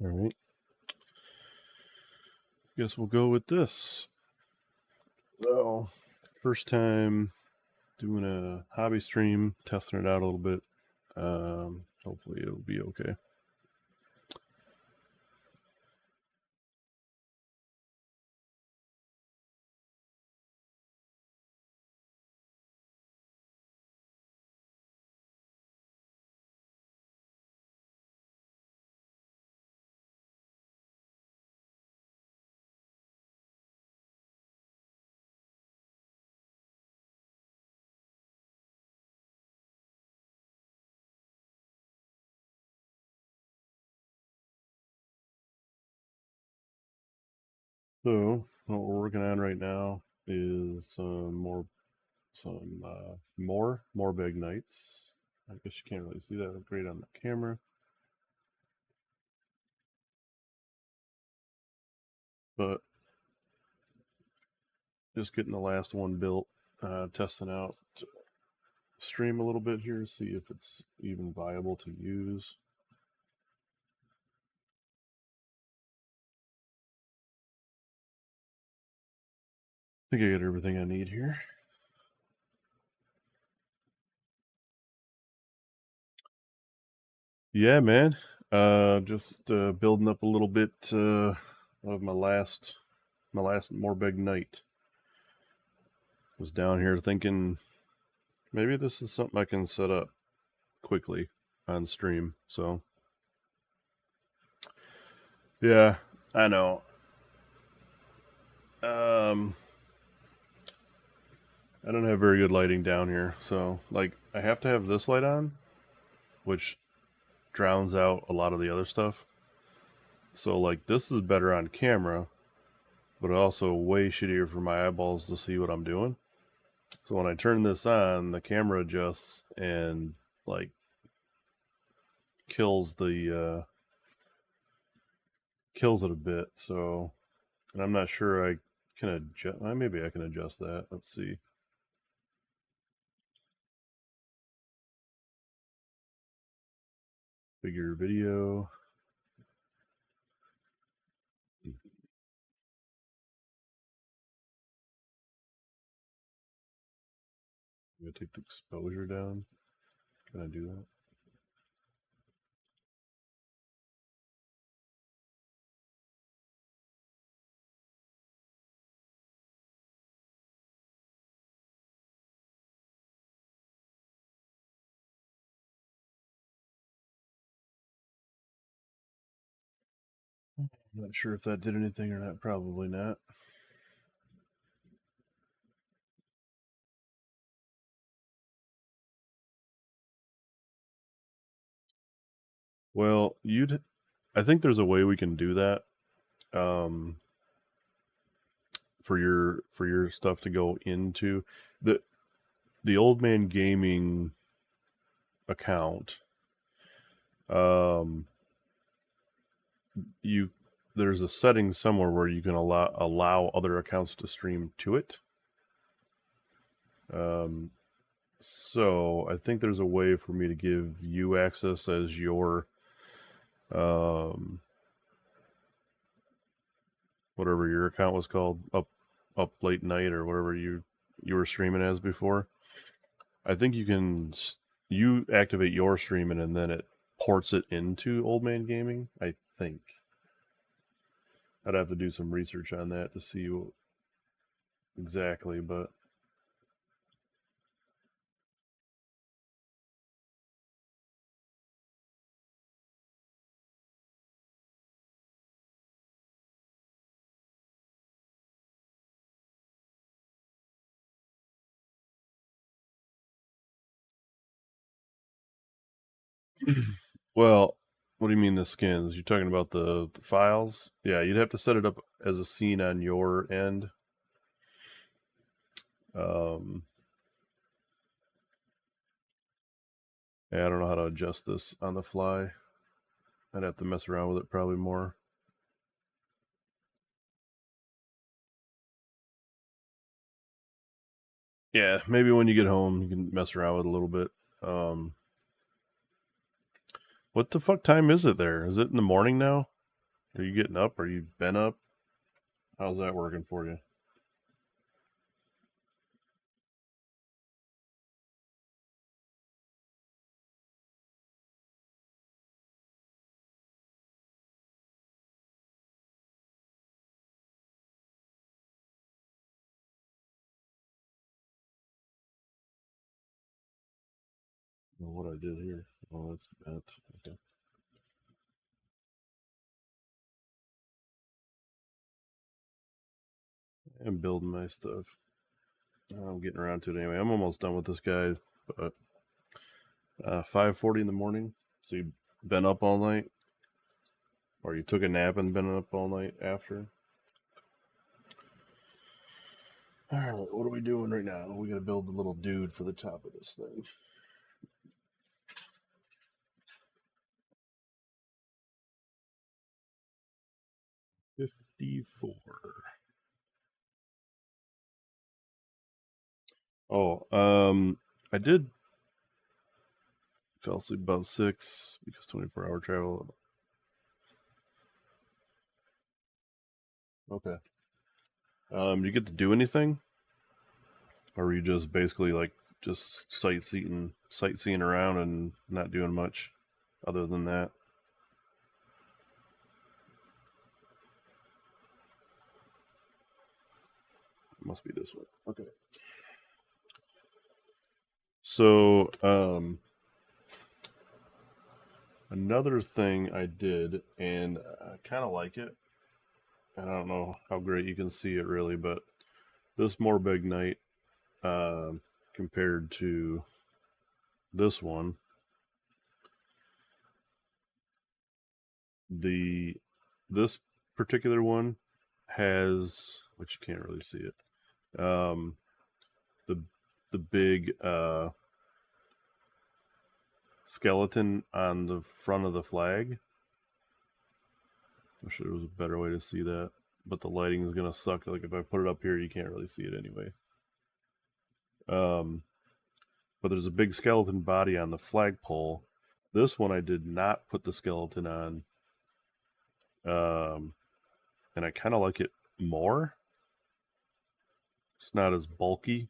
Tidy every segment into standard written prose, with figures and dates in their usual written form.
All right. Guess we'll go with this. So, first time doing a hobby stream, testing it out a little bit. Hopefully it'll be okay. So, what we're working on right now is some more big nights. I guess you can't really see that great on the camera, but just getting the last one built, testing out stream a little bit here, see if it's even viable to use. I think I got everything I need here. Yeah, man. Just building up a little bit of my last more big night. Was down here thinking maybe this is something I can set up quickly on stream. So yeah, I know. I don't have very good lighting down here, so like I have to have this light on, which drowns out a lot of the other stuff. So like this is better on camera, but also way shittier for my eyeballs to see what I'm doing. So when I turn this on, the camera adjusts and like kills it a bit. So, and I'm not sure I can adjust. Maybe I can adjust that. Let's see. Bigger video. I'm gonna take the exposure down. Can I do that? I'm not sure if that did anything or not. Probably not. Well, I think there's a way we can do that. For your stuff to go into the Old Man Gaming account. There's a setting somewhere where you can allow other accounts to stream to it. So I think there's a way for me to give you access as your whatever your account was called, up late night or whatever you were streaming as before. I think you activate your streaming and then it ports it into Old Man Gaming. I think I'd have to do some research on that to see exactly, but well, what do you mean the skins? You're talking about the files? Yeah, you'd have to set it up as a scene on your end. Yeah, I don't know how to adjust this on the fly. I'd have to mess around with it probably more. Yeah, maybe when you get home, you can mess around with it a little bit. What the fuck time is it there? Is it in the morning now? Are you getting up? Are you been up? How's that working for you? What I did here. Oh, that's bent. Okay. I'm building my stuff. I'm getting around to it anyway. I'm almost done with this guy, but 5:40 in the morning. So you've been up all night, or you took a nap and been up all night after. All right, what are we doing right now? We got to build the little dude for the top of this thing. 54. Oh, I did fell asleep about 6 because 24-hour travel. Okay. Do you get to do anything, or are you just basically like just sightseeing around and not doing much other than that? Must be this one. Okay. So, another thing I did, and I kind of like it. I don't know how great you can see it really, but this more big night compared to this one, the this particular one has, which you can't really see it, the big skeleton on the front of the flag. Wish there was a better way to see that, but the lighting is gonna suck. Like if I put it up here, you can't really see it anyway. Um, but there's a big skeleton body on the flagpole. This one I did not put the skeleton on, and I kind of like it more. It's not as bulky,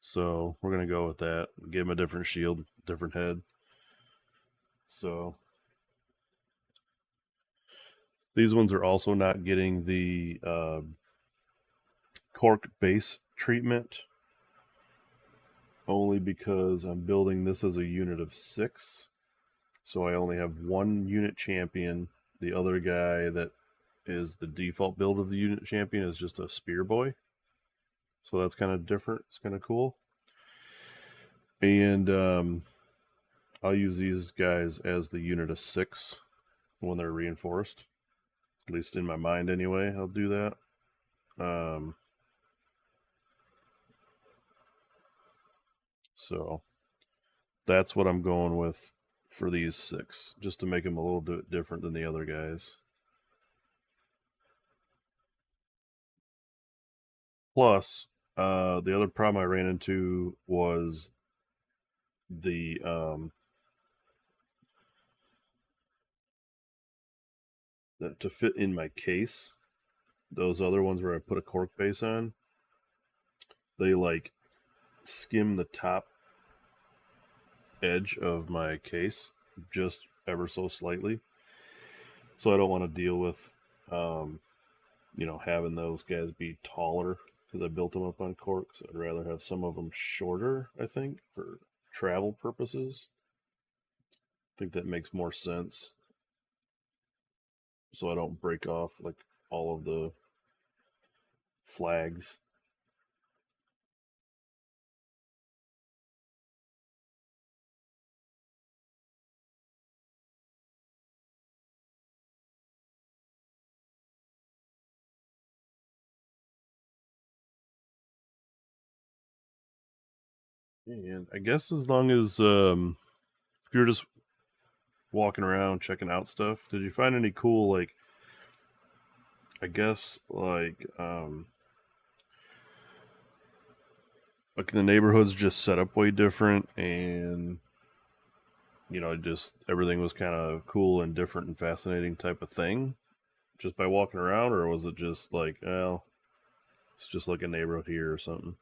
so we're gonna go with that. Give him a different shield, different head. So these ones are also not getting the cork base treatment, only because I'm building this as a unit of 6. So I only have one unit champion. The other guy that is the default build of the unit champion is just a spear boy. So that's kind of different. It's kind of cool. And I'll use these guys as the unit of 6 when they're reinforced. At least in my mind anyway, I'll do that. So that's what I'm going with for these 6, just to make them a little bit different than the other guys. Plus, the other problem I ran into was the to fit in my case. Those other ones where I put a cork base on, they like skim the top edge of my case just ever so slightly. So I don't want to deal with, having those guys be taller because I built them up on corks. I'd rather have some of them shorter, I think, for travel purposes. I think that makes more sense. So I don't break off like all of the flags. And I guess as long as if you're just walking around checking out stuff, did you find any cool like I guess like the neighborhood's just set up way different, and just everything was kind of cool and different and fascinating type of thing just by walking around, or was it just like, well, it's just like a neighborhood here or something?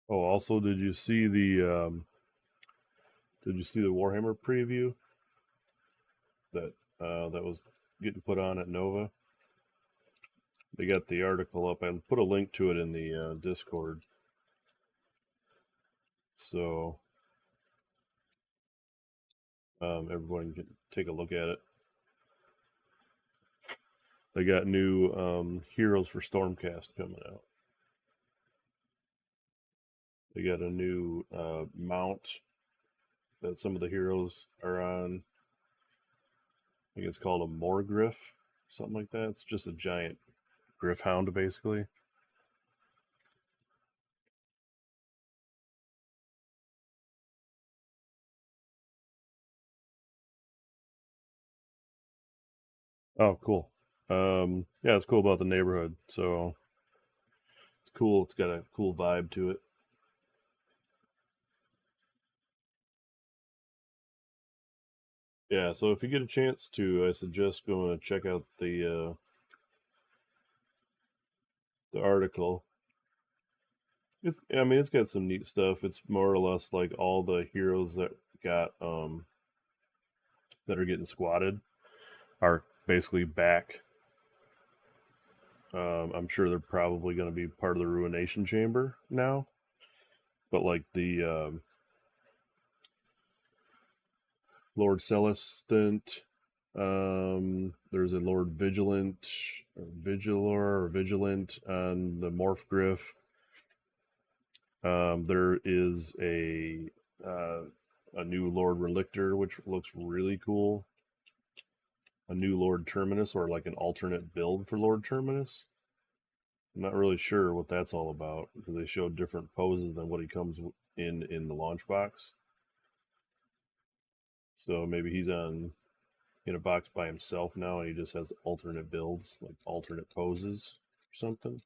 Oh, also, did you see the Warhammer preview that that was getting put on at Nova? They got the article up. I put a link to it in the Discord, so everyone can take a look at it. They got new heroes for Stormcast coming out. They got a new mount that some of the heroes are on. I think it's called a Morgriff, something like that. It's just a giant Griff Hound, basically. Oh, cool. Yeah, it's cool about the neighborhood. So it's cool. It's got a cool vibe to it. Yeah. So if you get a chance to, I suggest going to check out the article. It's got some neat stuff. It's more or less like all the heroes that got that are getting squatted are basically back. I'm sure they're probably going to be part of the Ruination Chamber now, but like the Lord Celestant, there's a Lord Vigilant, or Vigilor, or Vigilant on the Morph Griff. There is a new Lord Relictor, which looks really cool. A new Lord Terminus, or like an alternate build for Lord Terminus. I'm not really sure what that's all about because they showed different poses than what he comes in the launch box. So maybe he's in a box by himself now, and he just has alternate builds, like alternate poses or something.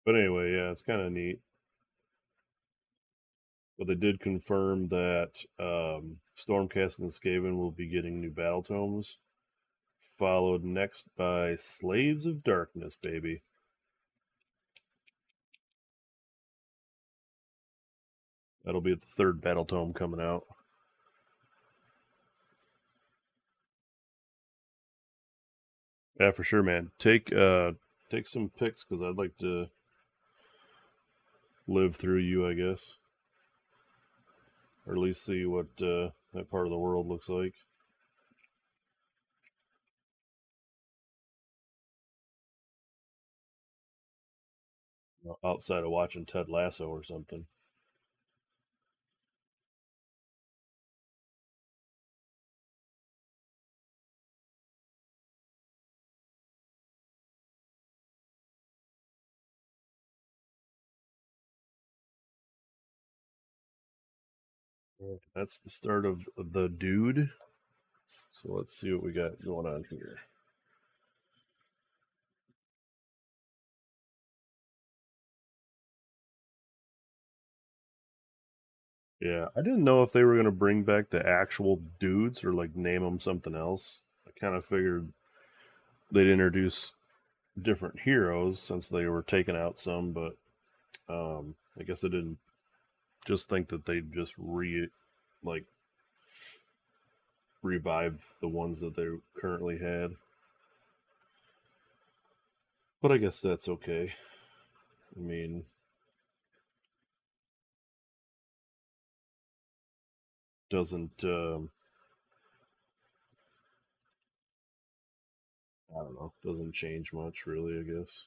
But anyway, yeah, it's kind of neat. But they did confirm that Stormcast and Skaven will be getting new battle tomes, followed next by Slaves of Darkness, baby. That'll be the third battle tome coming out. Yeah, for sure, man. Take some pics because I'd like to live through you, I guess, or at least see what that part of the world looks like. Outside of watching Ted Lasso or something. That's the start of the dude. So let's see what we got going on here. Yeah, I didn't know if they were going to bring back the actual dudes or like name them something else. I kind of figured they'd introduce different heroes since they were taking out some, but I guess I didn't just think that they'd just like revive the ones that they currently had. But I guess that's okay. I mean, doesn't I don't know. Doesn't change much, really, I guess.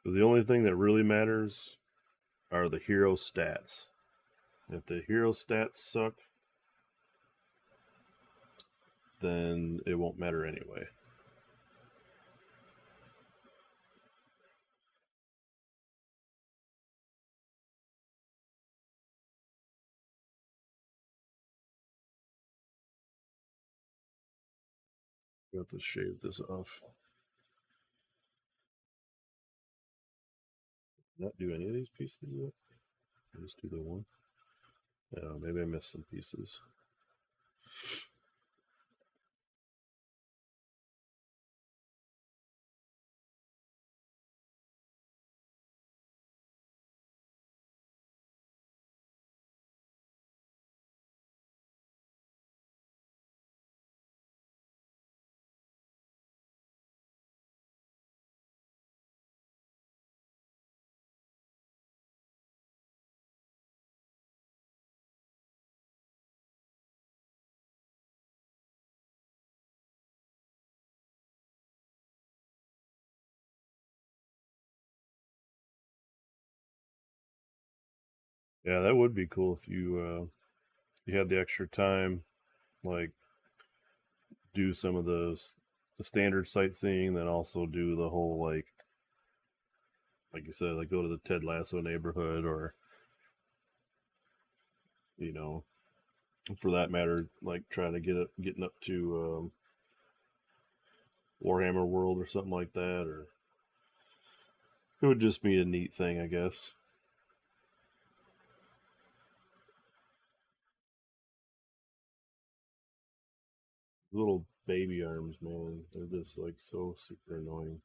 The only thing that really matters are the hero stats. If the hero stats suck, then it won't matter anyway. You have to shave this off. Not do any of these pieces yet. I just do the one. Yeah, maybe I missed some pieces. Yeah, that would be cool if you had the extra time, like do some of the standard sightseeing, then also do the whole like you said, like go to the Ted Lasso neighborhood, or you know, for that matter, like trying to getting up to Warhammer World or something like that, or it would just be a neat thing, I guess. Little baby arms, man, they're just like so super annoying.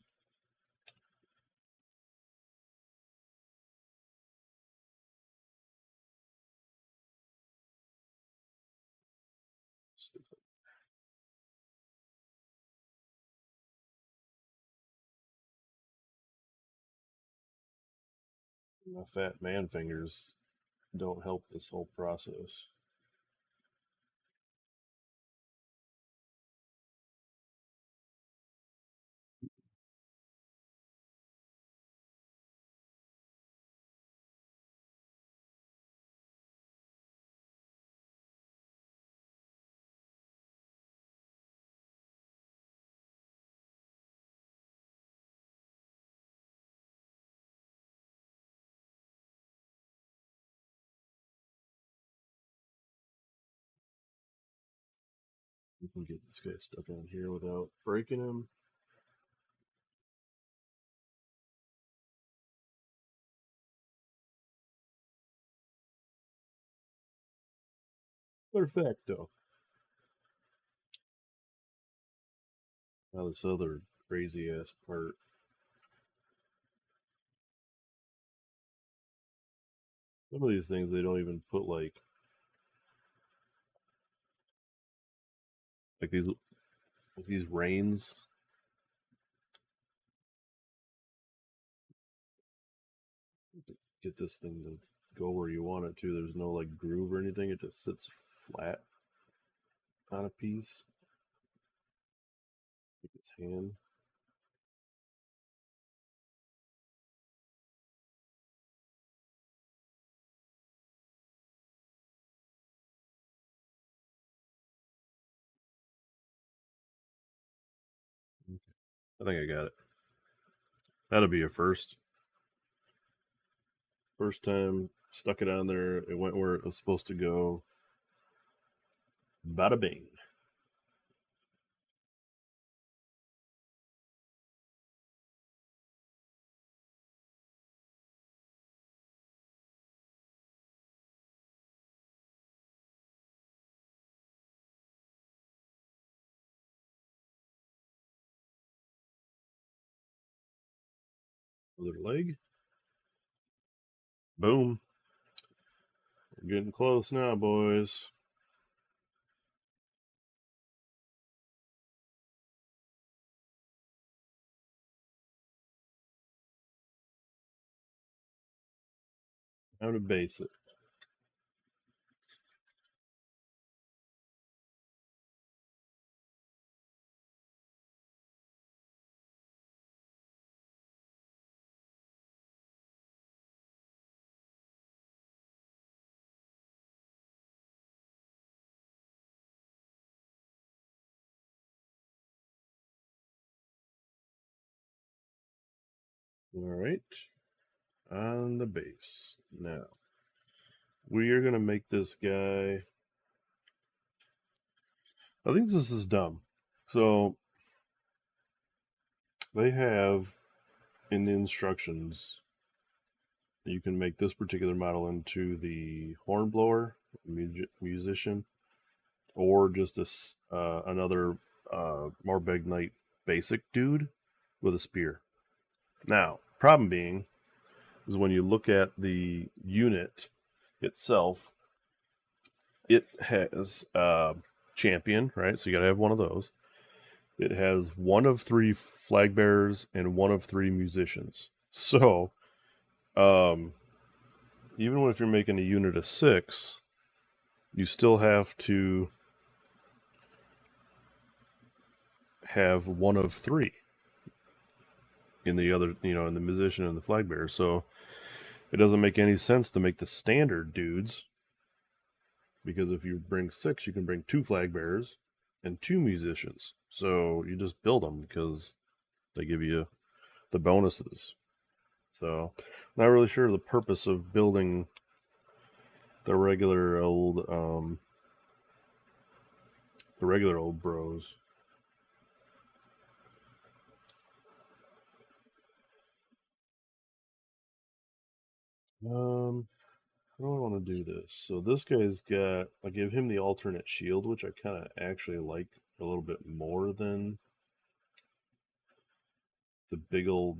Stupid. My fat man fingers don't help this whole process. We can get this guy stuck on here without breaking him. Perfecto. Now this other crazy ass part. Some of these things they don't even put like these reins. Get this thing to go where you want it to. There's no like groove or anything. It just sits flat on a piece. Like its hand. I think I got it. That'll be a first. First time stuck it on there. It went where it was supposed to go. Bada bing. Other leg. Boom. We're getting close now, boys. Time to base it. All right, on the base. Now, we are going to make this guy. I think this is dumb. So, they have in the instructions, you can make this particular model into the hornblower, musician, or just another Nite basic dude with a spear. Now, problem being is when you look at the unit itself, it has champion, right? So you got to have one of those. It has one of 3 flag bearers and one of 3 musicians. So, even if you're making a unit of 6, you still have to have one of 3 in the other, in the musician and the flag bearer. So it doesn't make any sense to make the standard dudes, because if you bring 6, you can bring 2 flag bearers and 2 musicians. So you just build them because they give you the bonuses. So not really sure the purpose of building the regular old bros. How do I want to do this? So this guy's got, I give him the alternate shield, which I kind of actually like a little bit more than the big old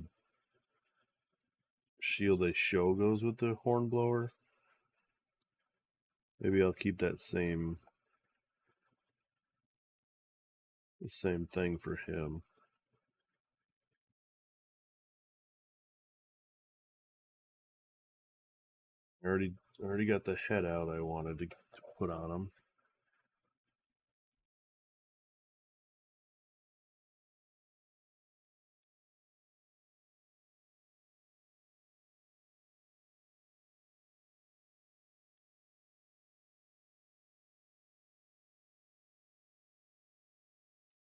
shield they show goes with the hornblower. Maybe I'll keep that same thing for him. I already got the head out I wanted to put on him.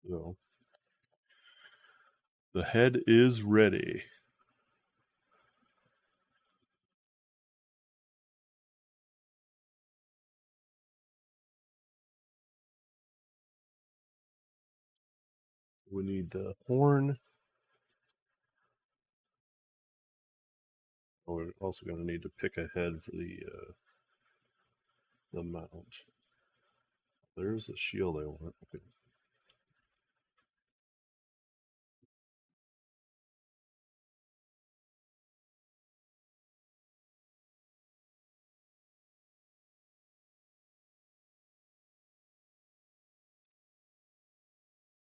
So the head is ready. We need the horn. Oh, we're also going to need to pick a head for the mount. There's the shield I want. Okay.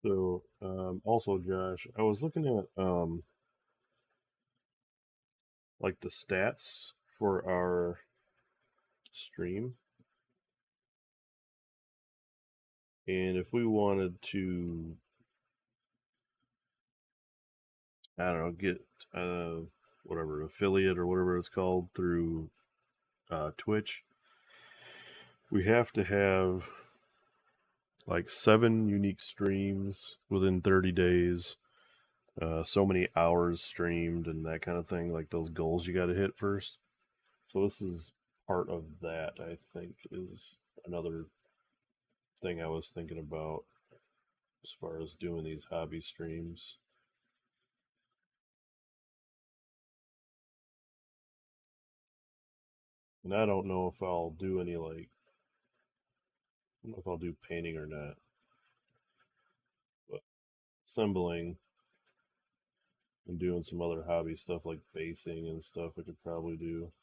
So, also, Josh, I was looking at like the stats for our stream, and if we wanted to, I don't know, get whatever affiliate or whatever it's called through Twitch, we have to have like 7 unique streams within 30 days, so many hours streamed, and that kind of thing. Like those goals you got to hit first. So this is part of that. I think is another thing I was thinking about as far as doing these hobby streams. And I don't know if I'll do any like, I don't know if I'll do painting or not, but assembling and doing some other hobby stuff like basing and stuff I could probably do.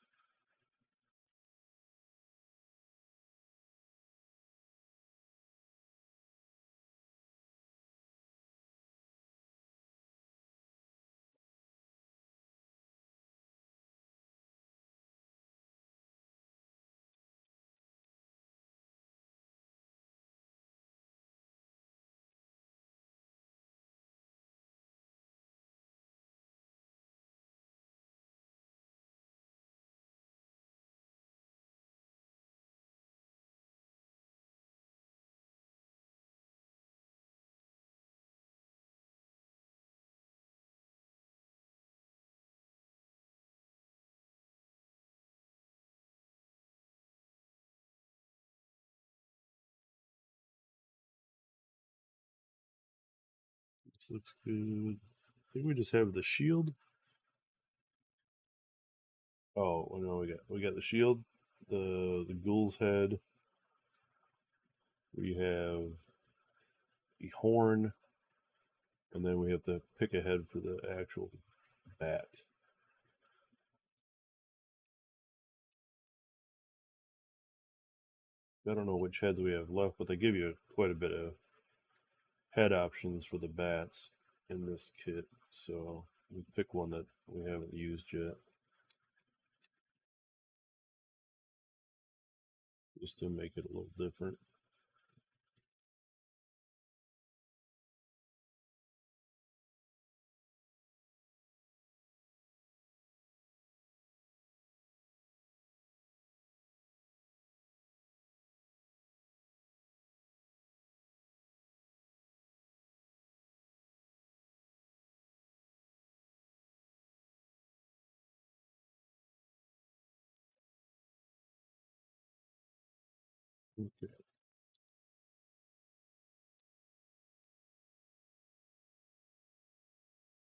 This looks good. I think we just have the shield. Oh, what do we got the shield, the ghoul's head. We have a horn, and then we have to pick a head for the actual bat. I don't know which heads we have left, but they give you quite a bit of head options for the bats in this kit. So we pick one that we haven't used yet, just to make it a little different. Okay.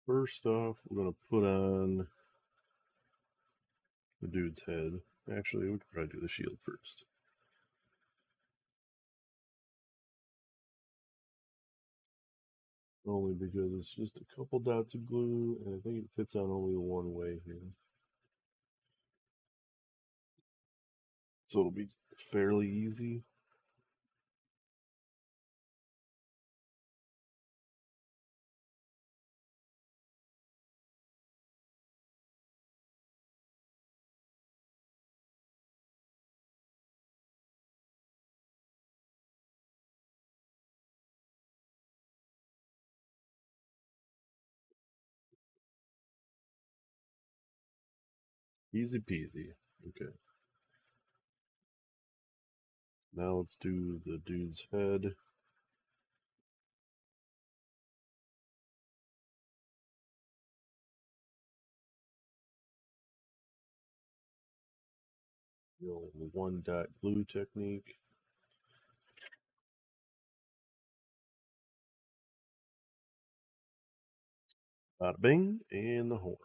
First off, we're going to put on the dude's head. Actually, we could probably do the shield first. Only because it's just a couple dots of glue, and I think it fits on only one way here. So it'll be fairly easy. Easy peasy. Okay. Now let's do the dude's head. The old one dot glue technique. Bada bing, and the horn.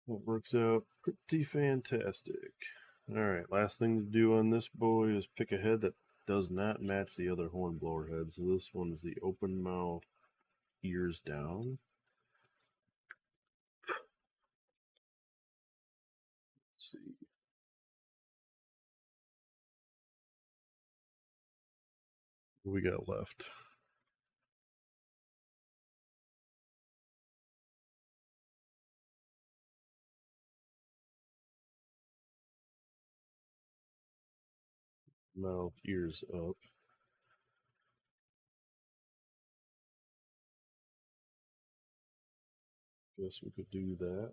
That works out pretty fantastic. Alright, last thing to do on this boy is pick a head that does not match the other hornblower head. So this one's the open mouth, ears down. Let's see. What we got left? Mouth, ears up. Guess we could do that.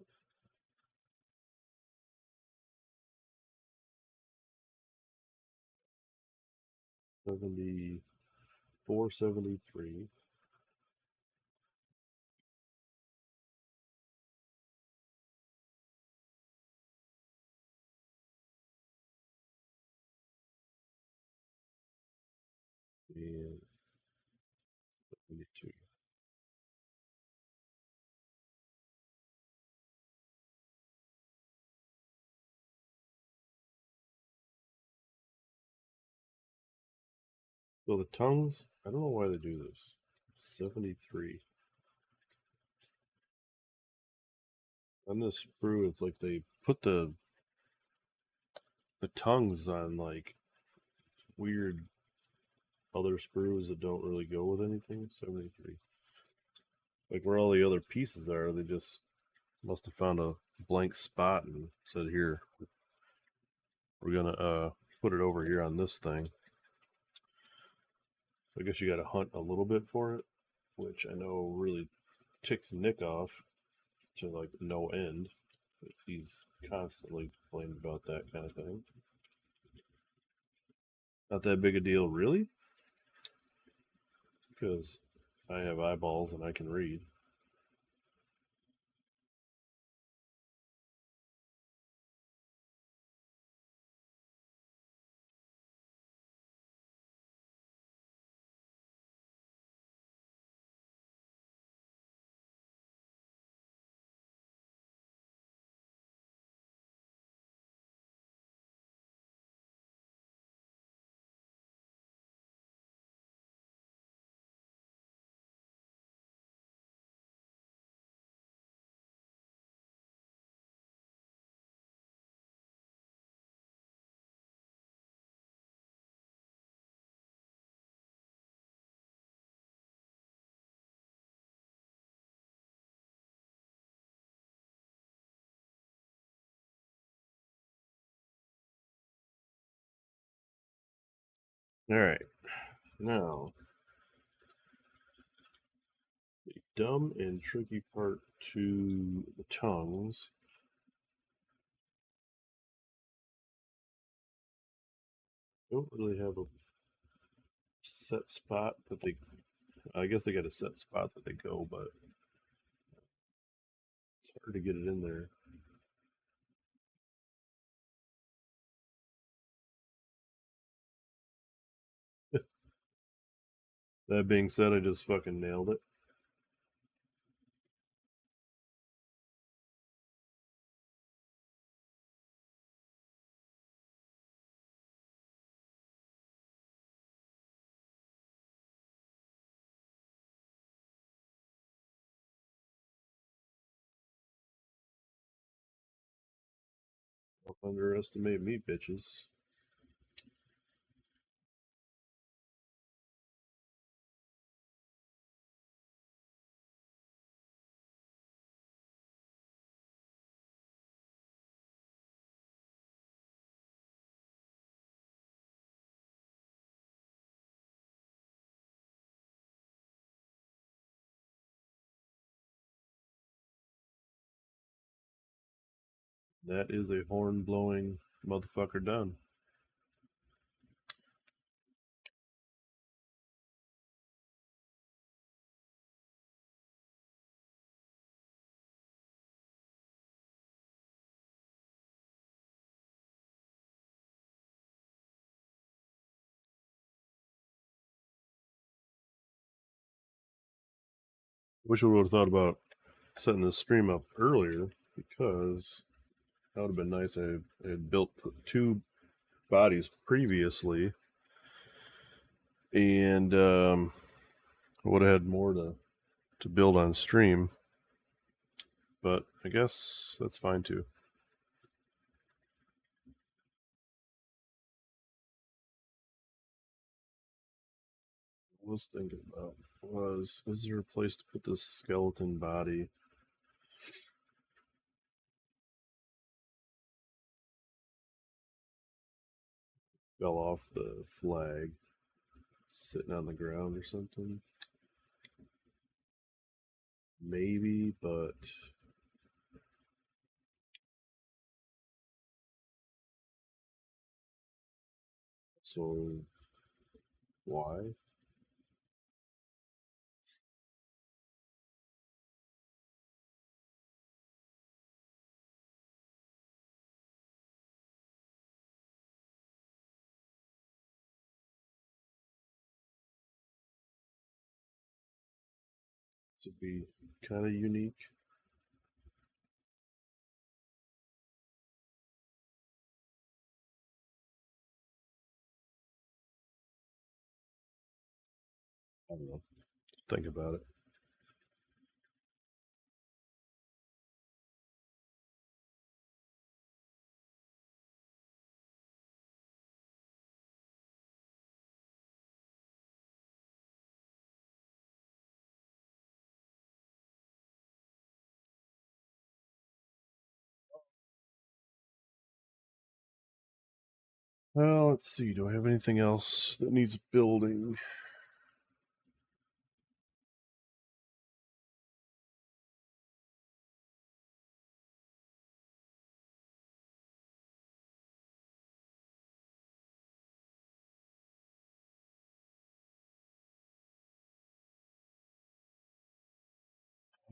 $74, $73. And 72. So the tongues, I don't know why they do this. 73. On this sprue, it's like they put the tongues on like weird other sprues that don't really go with anything. 73. Like where all the other pieces are, they just must have found a blank spot and said, "Here, we're gonna put it over here on this thing." So I guess you got to hunt a little bit for it, which I know really ticks Nick off to like no end. He's constantly complaining about that kind of thing. Not that big a deal, really? Because I have eyeballs and I can read. All right, now the dumb and tricky part to the tongues. Don't really have a set spot that they. I guess they got a set spot that they go, but it's hard to get it in there. That being said, I just fucking nailed it. Don't underestimate me, bitches. That is a horn blowing motherfucker done. Wish we would have thought about setting this stream up earlier because that would have been nice. I had built two bodies previously and would have had more to build on stream. But I guess that's fine too. What I was thinking about was, is there a place to put this skeleton body? Fell off the flag, sitting on the ground or something. Maybe, but so why? To be kind of unique. I don't know. Think about it. Well, let's see. Do I have anything else that needs building?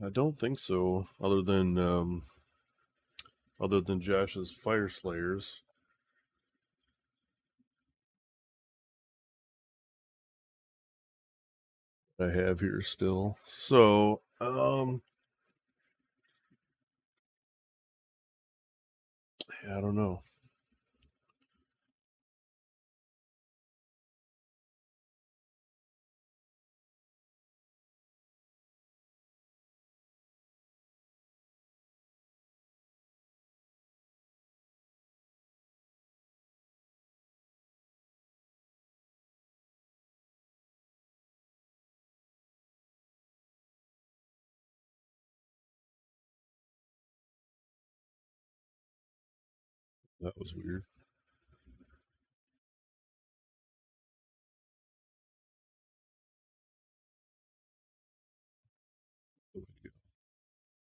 I don't think so. Other than Josh's Fire Slayers. I have here still. So, yeah, I don't know. That was weird.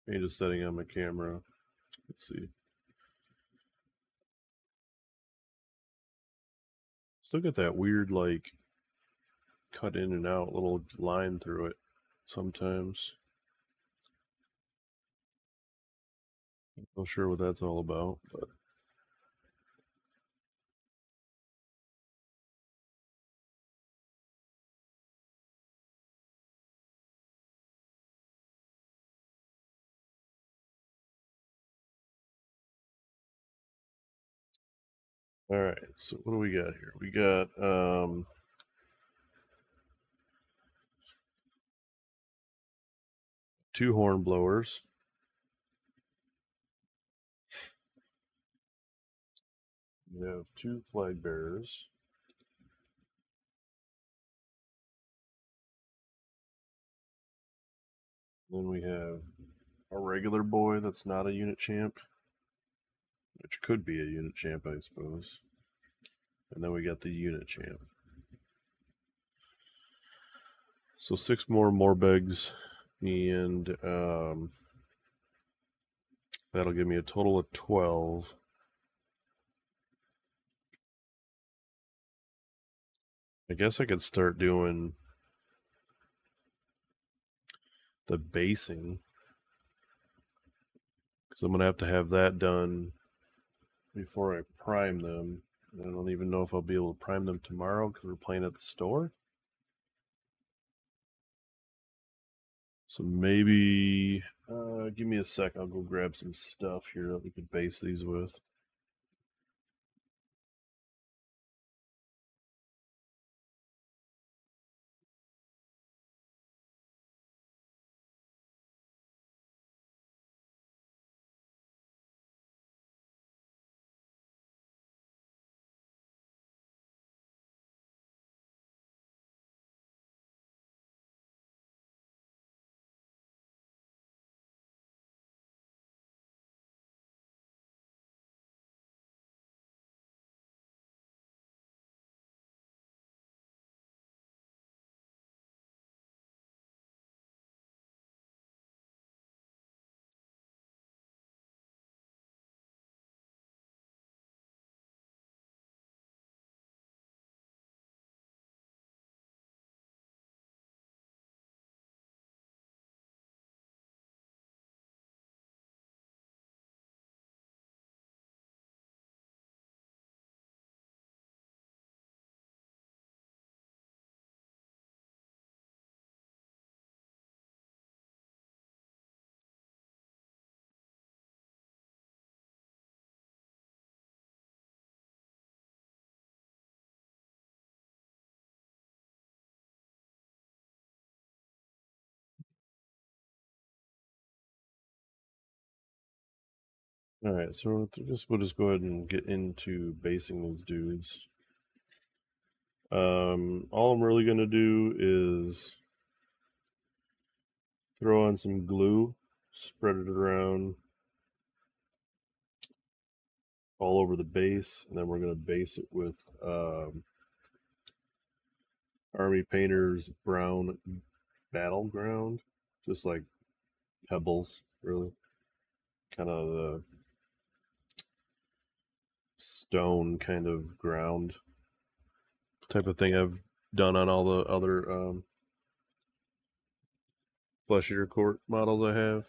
Maybe just setting on my camera. Let's see. Still got that weird, like, cut in and out little line through it sometimes. Not sure what that's all about, but all right. So what do we got here? We got 2 horn blowers. We have 2 flag bearers. Then we have a regular boy that's not a unit champ, which could be a unit champ, I suppose. And then we got the unit champ. So 6 more Morbegs, and that'll give me a total of 12. I guess I could start doing the basing, because I'm going to have that done before I prime them. I don't even know if I'll be able to prime them tomorrow because we're playing at the store. So maybe, give me a sec. I'll go grab some stuff here that we could base these with. All right, so we'll just go ahead and get into basing those dudes. All I'm really gonna do is throw on some glue, spread it around all over the base, and then we're gonna base it with Army Painter's Brown Battleground, just like pebbles, really, kind of the stone kind of ground type of thing I've done on all the other pleasure court models I have.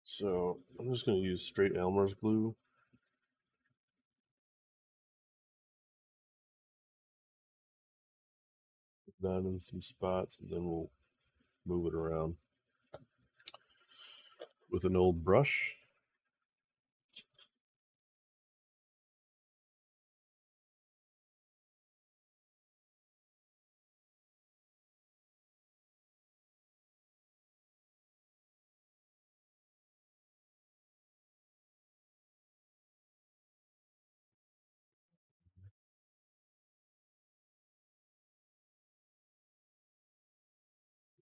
So I'm just going to use straight Elmer's glue. Down in some spots, and then we'll move it around with an old brush.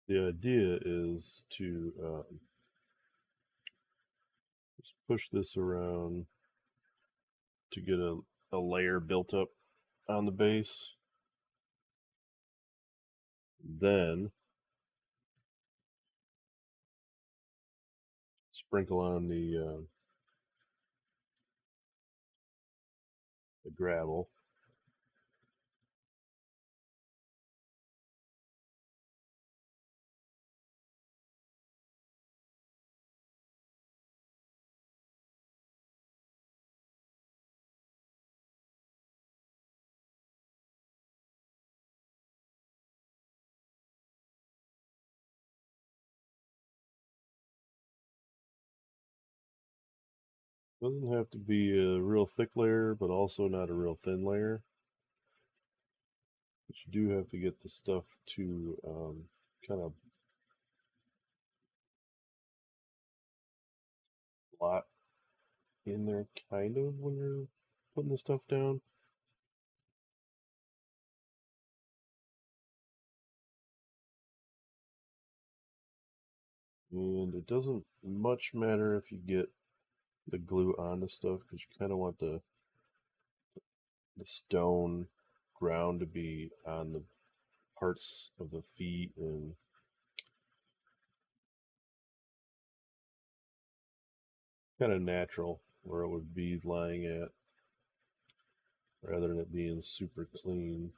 The idea is to just push this around to get a layer built up on the base. Then sprinkle on the gravel. Doesn't have to be a real thick layer, but also not a real thin layer. But you do have to get the stuff to kind of blot in there, kind of, when you're putting the stuff down. And it doesn't much matter if you get the glue on the stuff, because you kind of want the stone ground to be on the parts of the feet and kind of natural where it would be lying at, rather than it being super clean.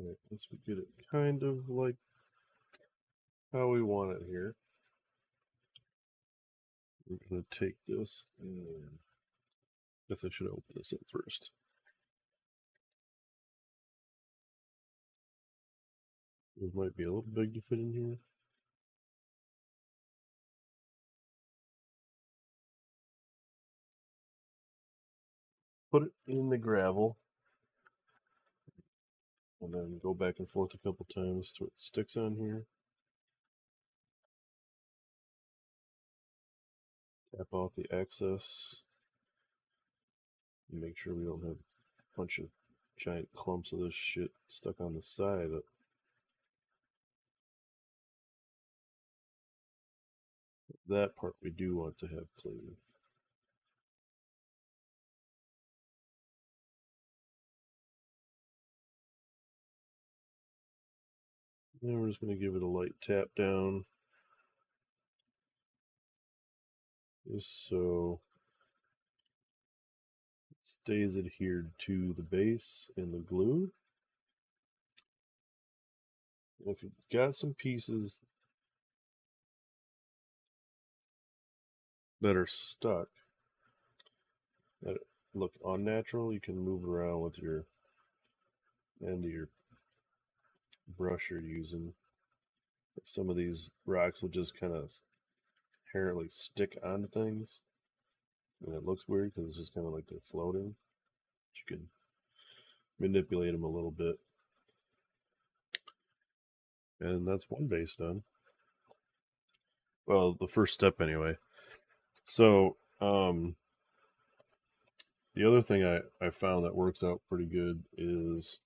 Alright, once we get it kind of like how we want it here, we're going to take this and I guess I should open this up first. It might be a little big to fit in here. Put it in the gravel and then go back and forth a couple times till it sticks on here. Tap off the excess and make sure we don't have a bunch of giant clumps of this shit stuck on the side. That part we do want to have clean. Then we're just going to give it a light tap down, just so it stays adhered to the base and the glue. And if you've got some pieces that are stuck, that look unnatural, you can move around with your end of your brush you're using. Some of these rocks will just kind of inherently stick onto things, and it looks weird because it's just kind of like they're floating. But you can manipulate them a little bit. And that's one base done. Well, the first step anyway. So, the other thing I found that works out pretty good is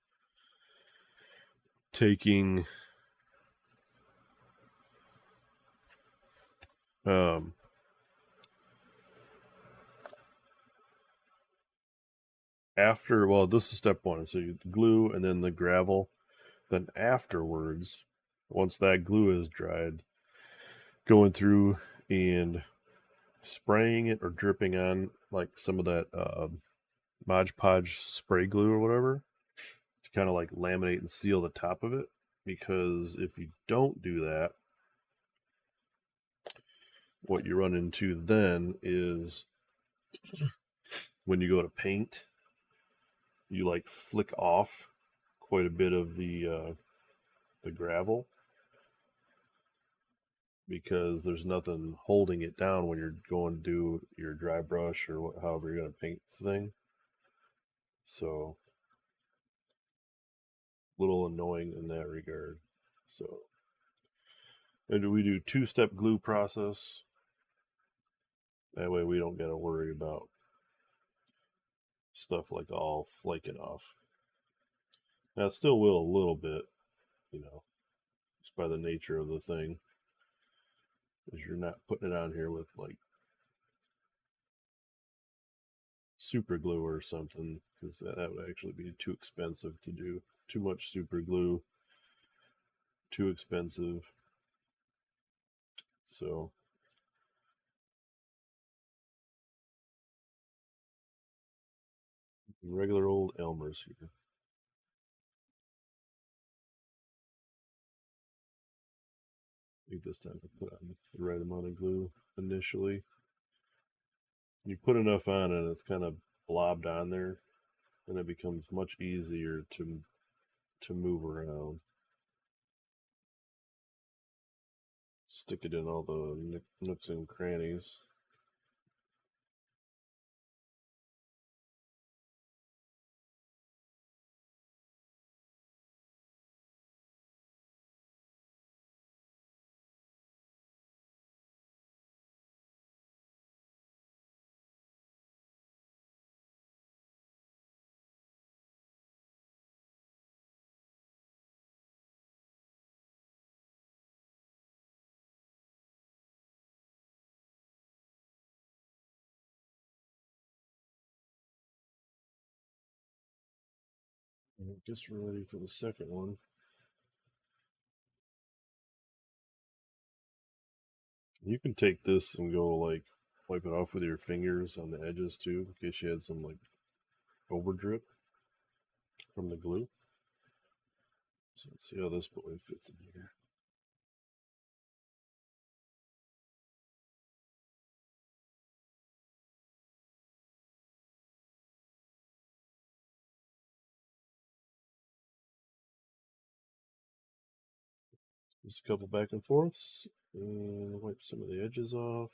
taking um, after, well, this is step one. So you glue and then the gravel. Then afterwards, once that glue is dried, going through and spraying it or dripping on like some of that Mod Podge spray glue or whatever to kind of like laminate and seal the top of it. Because if you don't do that, what you run into then is when you go to paint, you like flick off quite a bit of the gravel because there's nothing holding it down when you're going to do your dry brush or however you're going to paint the thing. So, a little annoying in that regard. So, and we do two-step glue process. That way we don't got to worry about stuff like all flaking off. Now, it still will a little bit, you know, just by the nature of the thing, because you're not putting it on here with like super glue or something, because that would actually be too expensive to do. Too much super glue, too expensive. So, regular old Elmer's here. I think this time I put on the right amount of glue initially. You put enough on and it's kind of blobbed on there, and it becomes much easier to move around. Stick it in all the nooks and crannies. And I guess we're ready for the second one. You can take this and go like wipe it off with your fingers on the edges too, in case you had some like over drip from the glue. So let's see how this boy fits in here. Just a couple back and forths, and wipe some of the edges off.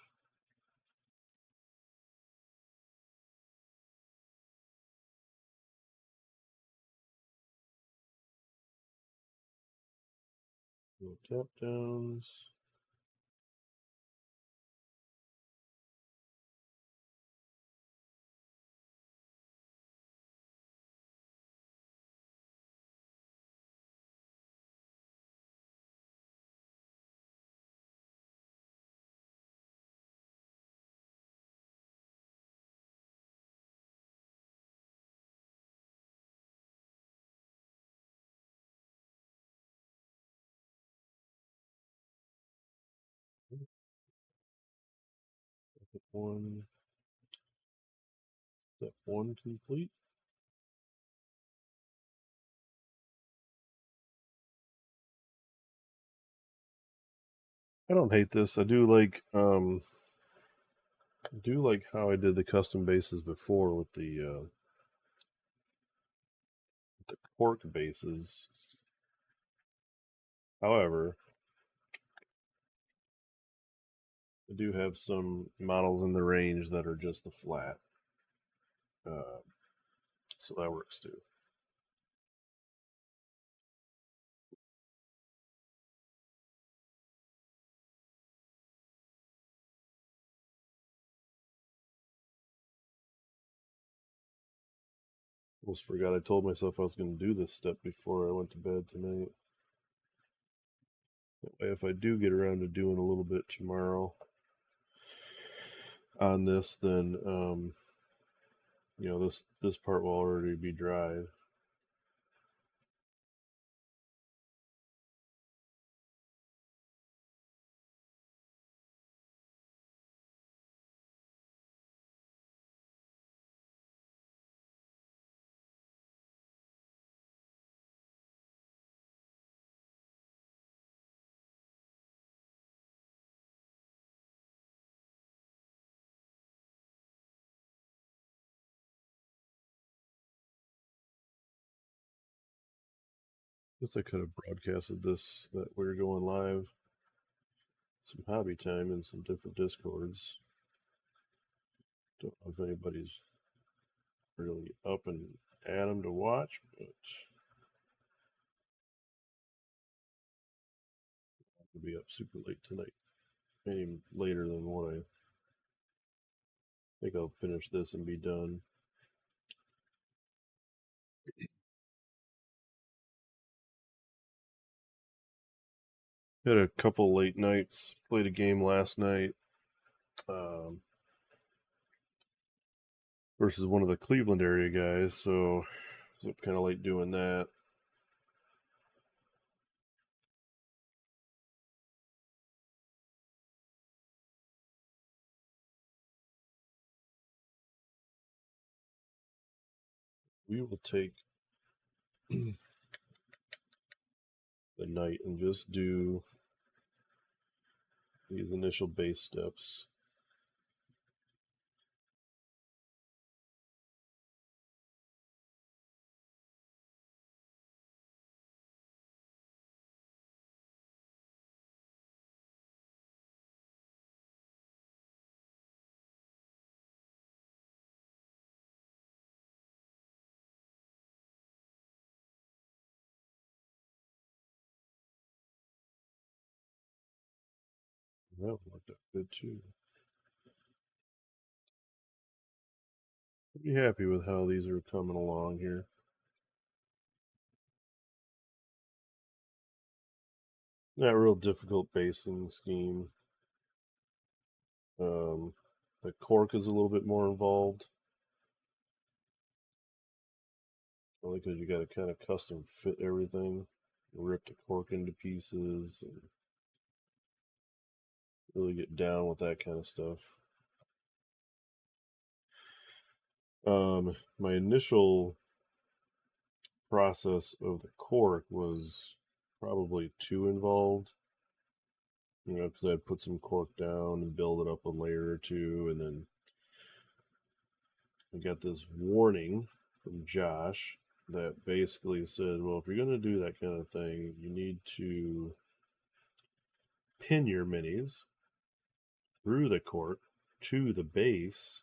Little tap downs. One, step one complete. I don't hate this. I do like how I did the custom bases before with the cork bases. However, I do have some models in the range that are just the flat, uh, so that works too. Almost forgot I told myself I was going to do this step before I went to bed tonight. That way, if I do get around to doing a little bit tomorrow on this, then this part will already be dried. Guess I could have broadcasted this that we're going live, some hobby time in some different discords. Don't know if anybody's really up and at 'em to watch, but I'll be up super late tonight. Maybe later than what I think. I'll finish this and be done. Had a couple late nights. Played a game last night versus one of the Cleveland area guys, so I was up kind of late doing that. We will take the Nite and just do these initial base steps. That worked out good too. Pretty happy with how these are coming along here. Not a real difficult basing scheme. The cork is a little bit more involved. Only because you got to kind of custom fit everything, rip the cork into pieces, and really get down with that kind of stuff. My initial process of the cork was probably too involved, because I'd put some cork down and build it up a layer or two, and then I got this warning from Josh that basically said, well, if you're going to do that kind of thing, you need to pin your minis through the cork to the base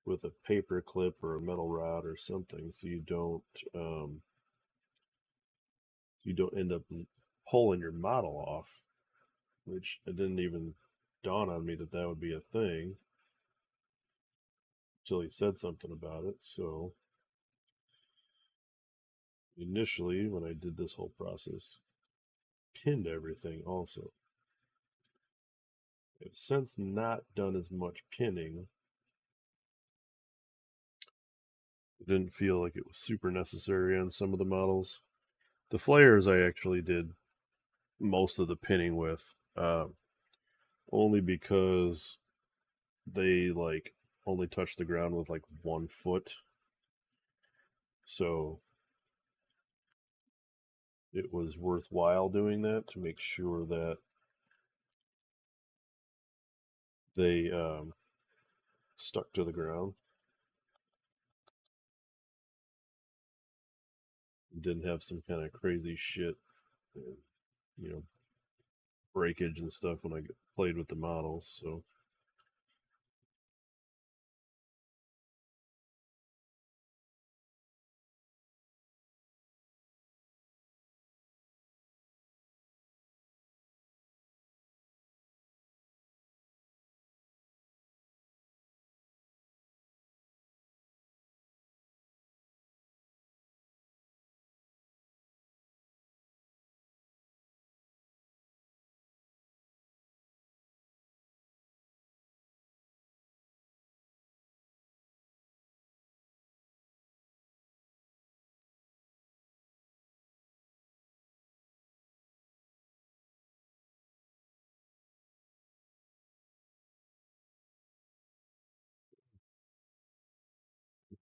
with a paper clip or a metal rod or something, so you don't end up pulling your model off. Which it didn't even dawn on me that that would be a thing until he said something about it. So initially, when I did this whole process, pinned everything also. I've since not done as much pinning. It didn't feel like it was super necessary on some of the models. The flares I actually did most of the pinning with, only because they only touch the ground with like 1 foot. So it was worthwhile doing that to make sure that they stuck to the ground. Didn't have some kind of crazy shit, you know, breakage and stuff when I played with the models. So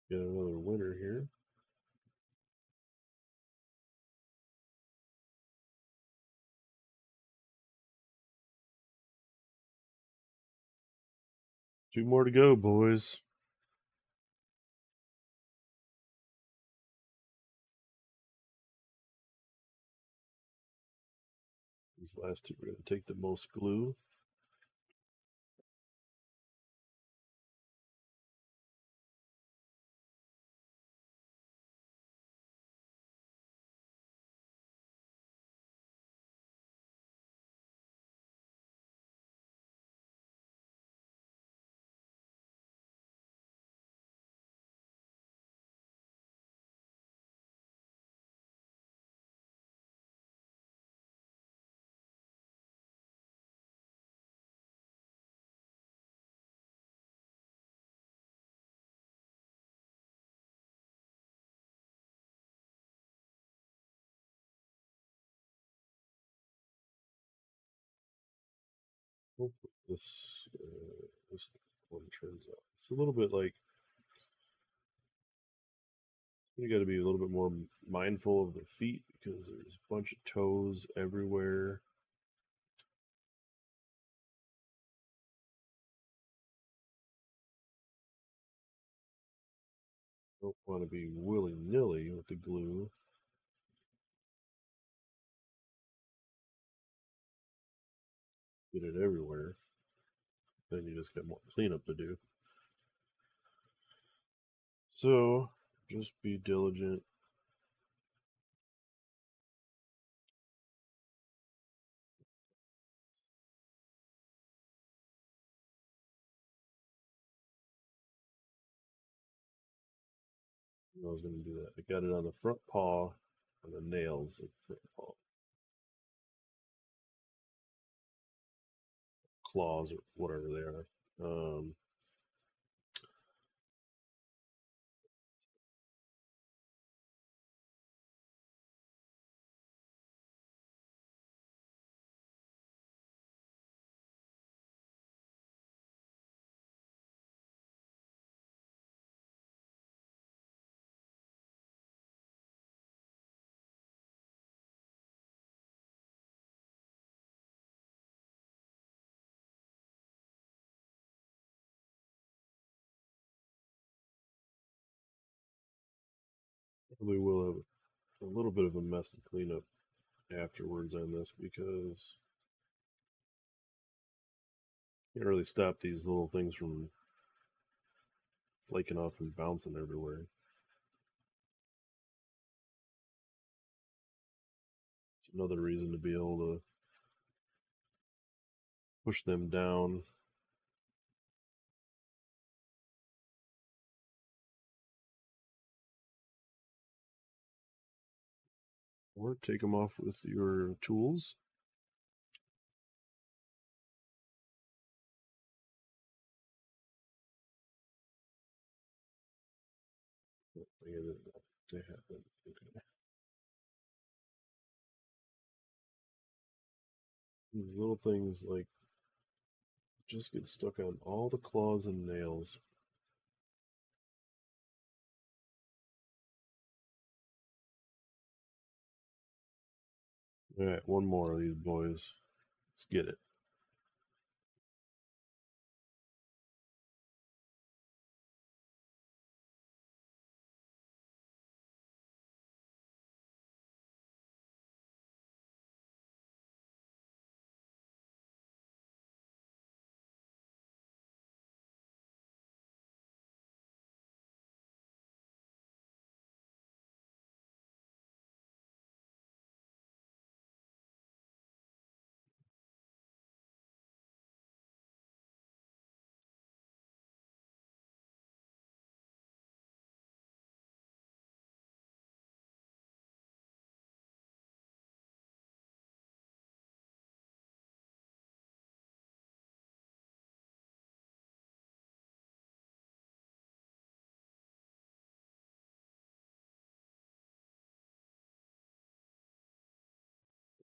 Get another winner here. Two more to go, boys. These last two are going to take the most glue. Hopefully this one turns out. It's a little bit like you got to be a little bit more mindful of the feet because there's a bunch of toes everywhere. Don't want to be willy-nilly with the glue. Get it everywhere. Then you just got more cleanup to do. So just be diligent. I was going to do that. I got it on the front paw, on the nails of the front paw, claws or whatever they are. Probably will have a little bit of a mess to clean up afterwards on this because you can't really stop these little things from flaking off and bouncing everywhere. It's another reason to be able to push them down. Or take them off with your tools. I get it to happen. Okay. These little things like just get stuck on all the claws and nails. All right, one more of these boys. Let's get it.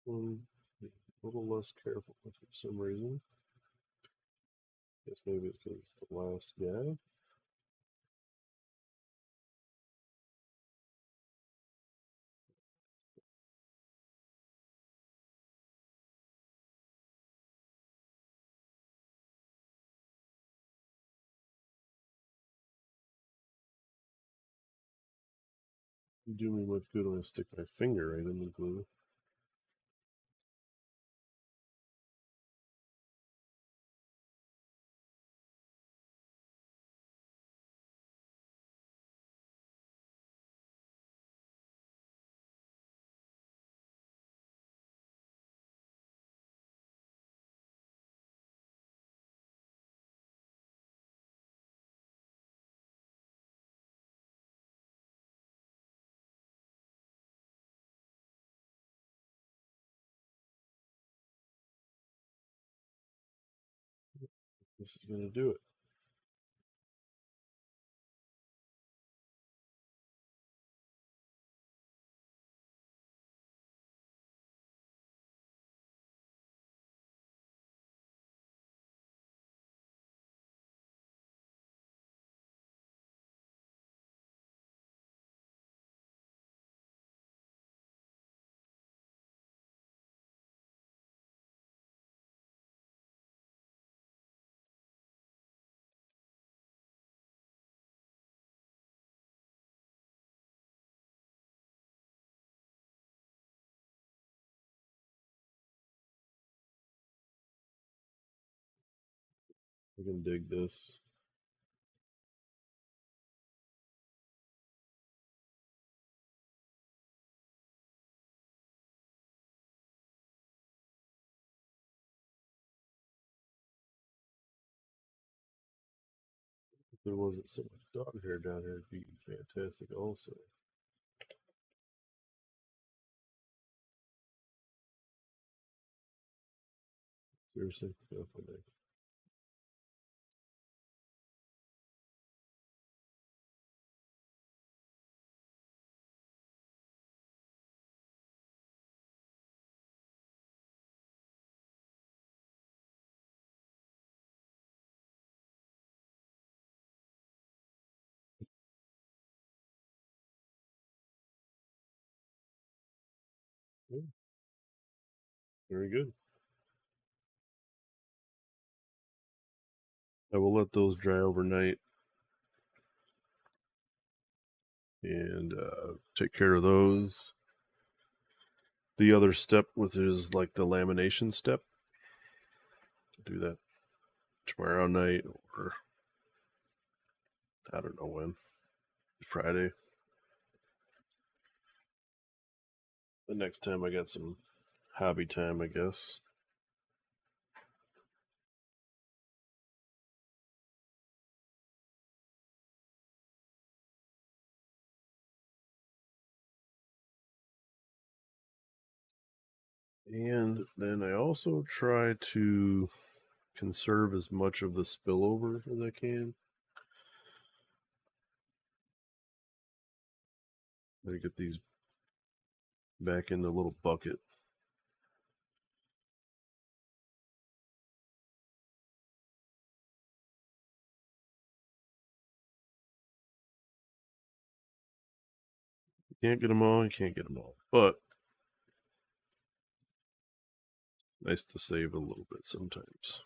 A little less careful for some reason. Guess maybe it's because it's the last guy. You do me much good when I stick my finger right in the glue. This is going to do it. I can dig this. If there wasn't so much dog hair down here, it'd be fantastic also. Seriously, definitely. Yeah, very good. I will let those dry overnight and take care of those. The other step, which is like the lamination step, do that tomorrow night or I don't know when, Friday. The next time I got some hobby time, I guess. And then I also try to conserve as much of the spillover as I can. I get these back in the little bucket. You can't get them all, you can't get them all. But nice to save a little bit sometimes.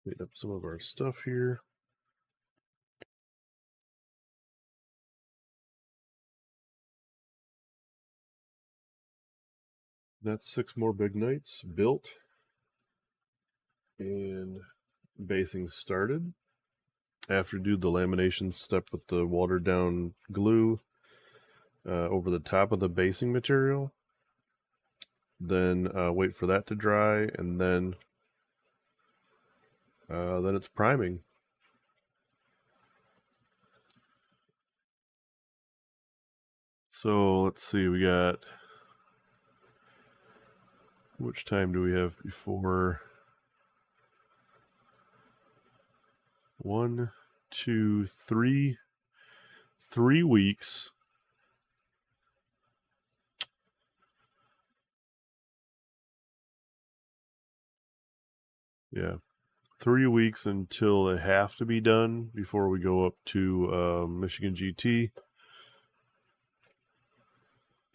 Clean up some of our stuff here. That's 6 more big nights built and basing started. After do the lamination step with the watered down glue over the top of the basing material. Then wait for that to dry, and then it's priming. So let's see, we got, which time do we have before? 1, 2, 3 weeks. Yeah. 3 weeks until they have to be done before we go up to Michigan GT.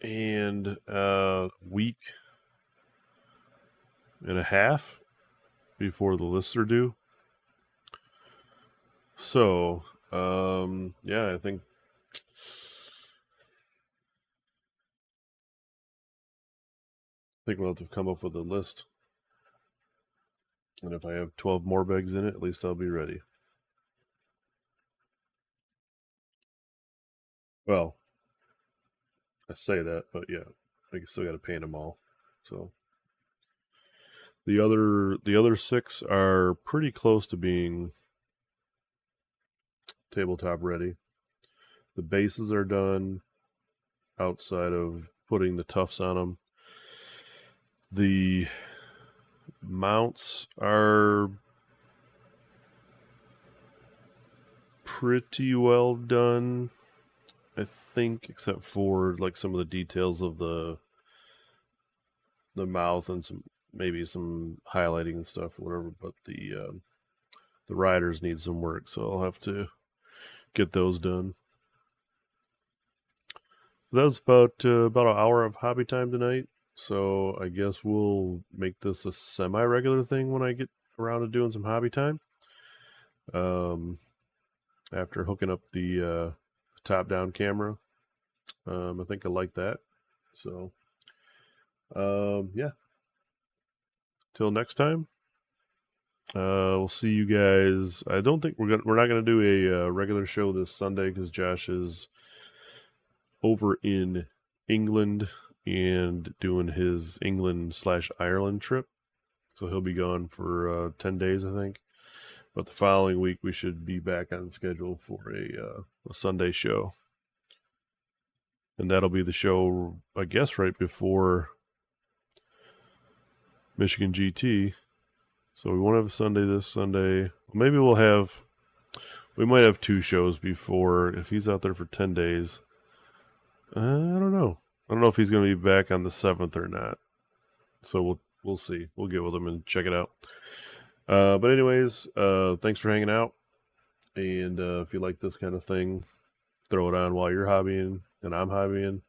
And week and a half before the lists are due. So, yeah, I think we'll have to come up with a list. And if I have 12 more bags in it, at least I'll be ready. Well, I say that, but yeah, I still got to paint them all. So the other 6 are pretty close to being tabletop ready. The bases are done outside of putting the tufts on them. The mounts are pretty well done, I think, except for like some of the details of the mouth and maybe some highlighting and stuff or whatever. But the riders need some work, so I'll have to get those done. That was about an hour of hobby time tonight. So I guess we'll make this a semi-regular thing when I get around to doing some hobby time. After hooking up the top-down camera, I think I like that. So, yeah. Till next time. We'll see you guys. I don't think we're not gonna do a regular show this Sunday because Josh is over in England and doing his England/Ireland trip. So he'll be gone for 10 days, I think. But the following week, we should be back on schedule for a Sunday show. And that'll be the show, I guess, right before Michigan GT. So we won't have a Sunday this Sunday. Maybe we might have 2 shows before if he's out there for 10 days. I don't know. I don't know if he's going to be back on the 7th or not. So we'll see. We'll get with him and check it out. But anyways, thanks for hanging out. And if you like this kind of thing, throw it on while you're hobbying and I'm hobbying.